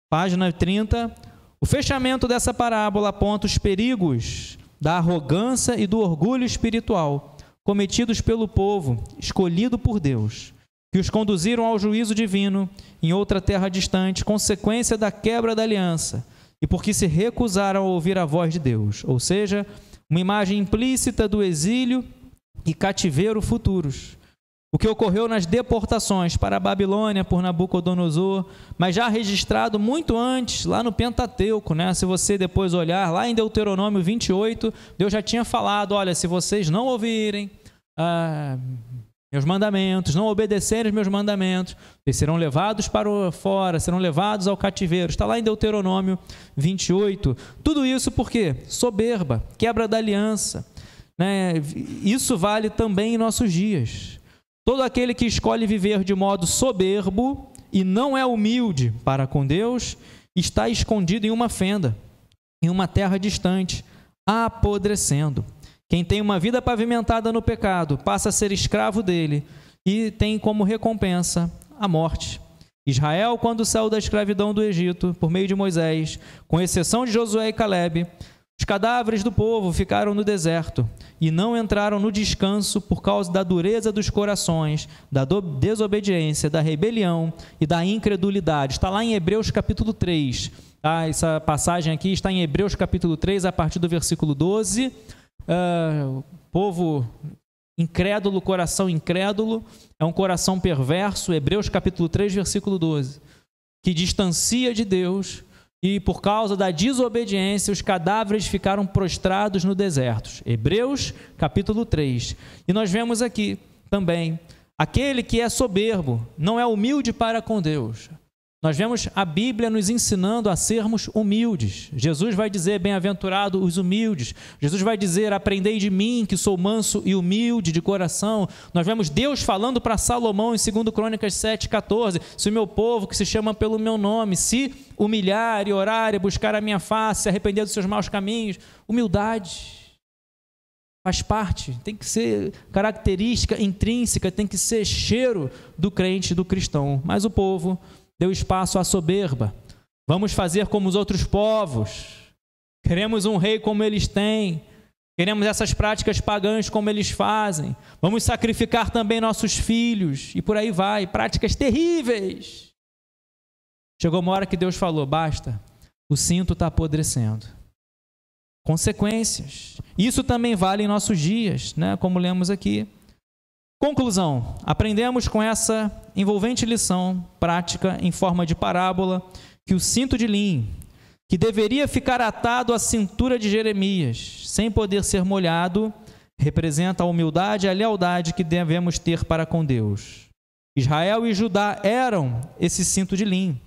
Página 30, o fechamento dessa parábola aponta os perigos da arrogância e do orgulho espiritual cometidos pelo povo escolhido por Deus, que os conduziram ao juízo divino em outra terra distante, consequência da quebra da aliança, e porque se recusaram a ouvir a voz de Deus, ou seja, uma imagem implícita do exílio e cativeiro futuros. O que ocorreu nas deportações para a Babilônia por Nabucodonosor, mas já registrado muito antes, lá no Pentateuco, né? Se você depois olhar, lá em Deuteronômio 28, Deus já tinha falado, olha, se vocês não ouvirem meus mandamentos, não obedecerem os meus mandamentos, eles serão levados para fora, serão levados ao cativeiro. Está lá em Deuteronômio 28. Tudo isso por quê? Soberba, quebra da aliança. Né? Isso vale também em nossos dias. Todo aquele que escolhe viver de modo soberbo e não é humilde para com Deus, está escondido em uma fenda, em uma terra distante, apodrecendo. Quem tem uma vida pavimentada no pecado passa a ser escravo dele e tem como recompensa a morte. Israel, quando saiu da escravidão do Egito, por meio de Moisés, com exceção de Josué e Calebe, os cadáveres do povo ficaram no deserto e não entraram no descanso por causa da dureza dos corações, da desobediência, da rebelião e da incredulidade. Está lá em Hebreus capítulo 3. Tá? Essa passagem aqui está em Hebreus capítulo 3, a partir do versículo 12. Povo incrédulo, coração incrédulo, é um coração perverso. Hebreus capítulo 3, versículo 12, que distancia de Deus. E por causa da desobediência, os cadáveres ficaram prostrados no deserto. Hebreus, capítulo 3. E nós vemos aqui também, aquele que é soberbo, não é humilde para com Deus. Nós vemos a Bíblia nos ensinando a sermos humildes. Jesus vai dizer, bem-aventurado os humildes. Jesus vai dizer, aprendei de mim, que sou manso e humilde de coração. Nós vemos Deus falando para Salomão em 2 Crônicas 7,14, se o meu povo, que se chama pelo meu nome, se humilhar e orar e buscar a minha face, se arrepender dos seus maus caminhos. Humildade faz parte, tem que ser característica intrínseca, tem que ser cheiro do crente, do cristão. Mas o povo deu espaço à soberba. Vamos fazer como os outros povos. Queremos um rei como eles têm. Queremos essas práticas pagãs como eles fazem. Vamos sacrificar também nossos filhos. E por aí vai. Práticas terríveis. Chegou uma hora que Deus falou, basta. O cinto está apodrecendo. Consequências. Isso também vale em nossos dias, né? Como lemos aqui. Conclusão. Aprendemos com essa envolvente lição prática em forma de parábola que o cinto de linho, que deveria ficar atado à cintura de Jeremias, sem poder ser molhado, representa a humildade e a lealdade que devemos ter para com Deus. Israel e Judá eram esse cinto de linho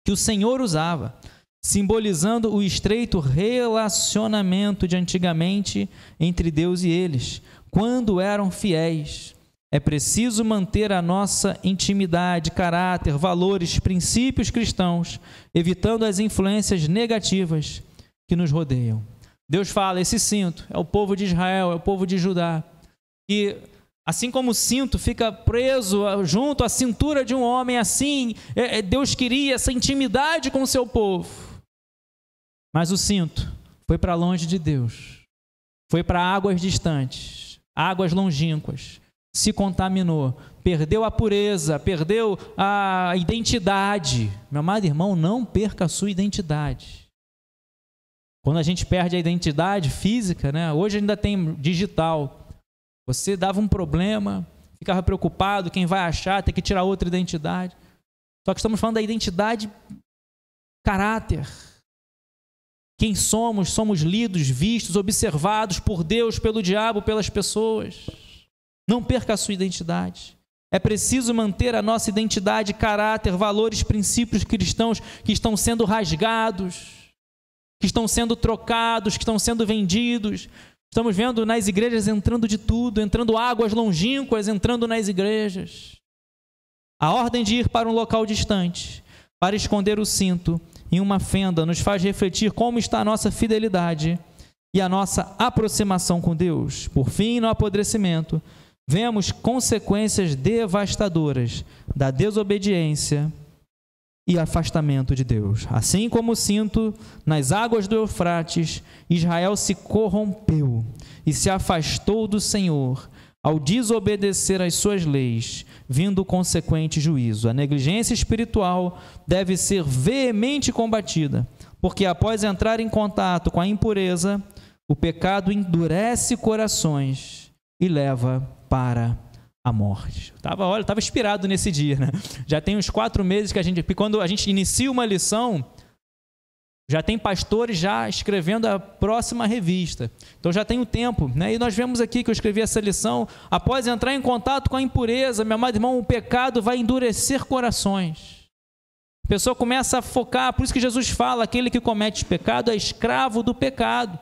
que o Senhor usava, simbolizando o estreito relacionamento de antigamente entre Deus e eles, quando eram fiéis. É preciso manter a nossa intimidade, caráter, valores, princípios cristãos, evitando as influências negativas que nos rodeiam. Deus fala, esse cinto é o povo de Israel, é o povo de Judá, que assim como o cinto fica preso junto à cintura de um homem, assim Deus queria essa intimidade com o seu povo. Mas o cinto foi para longe de Deus, foi para águas distantes, águas longínquas, se contaminou, perdeu a pureza, perdeu a identidade. Meu amado irmão, não perca a sua identidade. Quando a gente perde a identidade física, né? Hoje ainda tem digital. Você dava um problema, ficava preocupado, quem vai achar, tem que tirar outra identidade. Só que estamos falando da identidade caráter. Quem somos, somos lidos, vistos, observados por Deus, pelo diabo, pelas pessoas. Não perca a sua identidade. É preciso manter a nossa identidade, caráter, valores, princípios cristãos que estão sendo rasgados, que estão sendo trocados, que estão sendo vendidos. Estamos vendo nas igrejas entrando de tudo, entrando águas longínquas, entrando nas igrejas. A ordem de ir para um local distante, para esconder o cinto em uma fenda, nos faz refletir como está a nossa fidelidade e a nossa aproximação com Deus. Por fim, no apodrecimento, vemos consequências devastadoras da desobediência e afastamento de Deus. Assim como o cinto nas águas do Eufrates, Israel se corrompeu e se afastou do Senhor ao desobedecer às suas leis, vindo o consequente juízo. A negligência espiritual deve ser veemente combatida, porque após entrar em contato com a impureza, o pecado endurece corações e leva para a morte. Estava inspirado nesse dia, né? Já tem uns 4 meses que quando a gente inicia uma lição, já tem pastores já escrevendo a próxima revista. Então já tem um tempo, né? E nós vemos aqui que eu escrevi essa lição, após entrar em contato com a impureza, meu amado irmão, o pecado vai endurecer corações. A pessoa começa a focar, por isso que Jesus fala, aquele que comete pecado é escravo do pecado.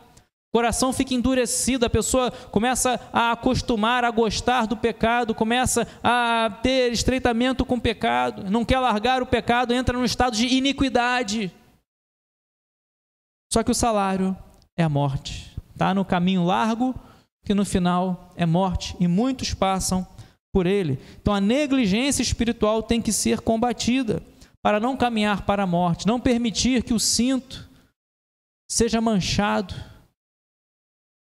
O coração fica endurecido, a pessoa começa a acostumar, a gostar do pecado, começa a ter estreitamento com o pecado, não quer largar o pecado, entra num estado de iniquidade. Só que o salário é a morte. Está no caminho largo, que no final é morte, e muitos passam por ele. Então a negligência espiritual tem que ser combatida para não caminhar para a morte, não permitir que o cinto seja manchado,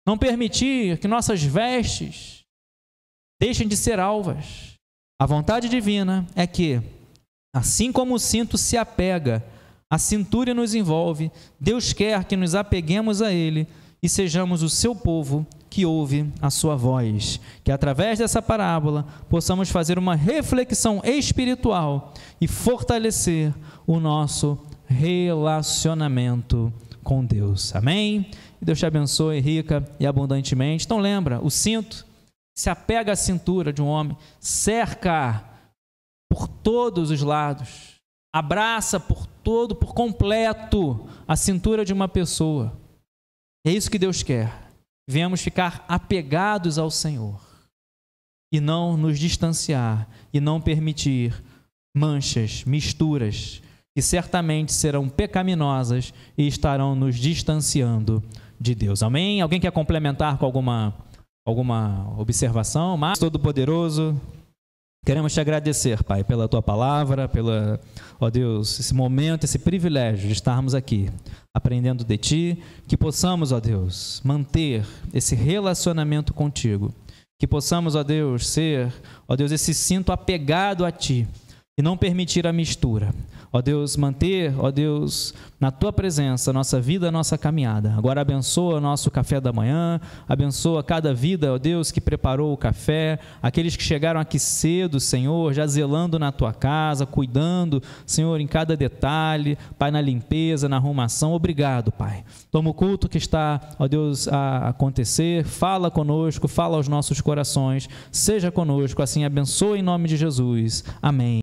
não permitir que nossas vestes deixem de ser alvas. A vontade divina é que, assim como o cinto se apega, a cintura nos envolve, Deus quer que nos apeguemos a Ele e sejamos o seu povo que ouve a sua voz. Que através dessa parábola possamos fazer uma reflexão espiritual e fortalecer o nosso relacionamento com Deus. Amém? Deus te abençoe rica e abundantemente. Então lembra, o cinto se apega à cintura de um homem, cerca por todos os lados, abraça por completo a cintura de uma pessoa. É isso que Deus quer. Viemos ficar apegados ao Senhor e não nos distanciar e não permitir manchas, misturas, que certamente serão pecaminosas e estarão nos distanciando de Deus. Amém? Alguém quer complementar com alguma observação? Mas Todo-Poderoso, Queremos te agradecer, Pai, pela tua palavra, pela, ó Deus, esse momento, esse privilégio de estarmos aqui, aprendendo de ti, que possamos, ó Deus, manter esse relacionamento contigo, que possamos, ó Deus, ser, ó Deus, esse cinto apegado a ti e não permitir a mistura. Ó Deus, manter, ó Deus, na tua presença, a nossa vida, a nossa caminhada. Agora abençoa o nosso café da manhã, abençoa cada vida, ó Deus, que preparou o café, aqueles que chegaram aqui cedo, Senhor, já zelando na tua casa, cuidando, Senhor, em cada detalhe, Pai, na limpeza, na arrumação. Obrigado, Pai. Toma o culto que está, ó Deus, a acontecer, fala conosco, fala aos nossos corações, seja conosco, assim abençoa em nome de Jesus. Amém.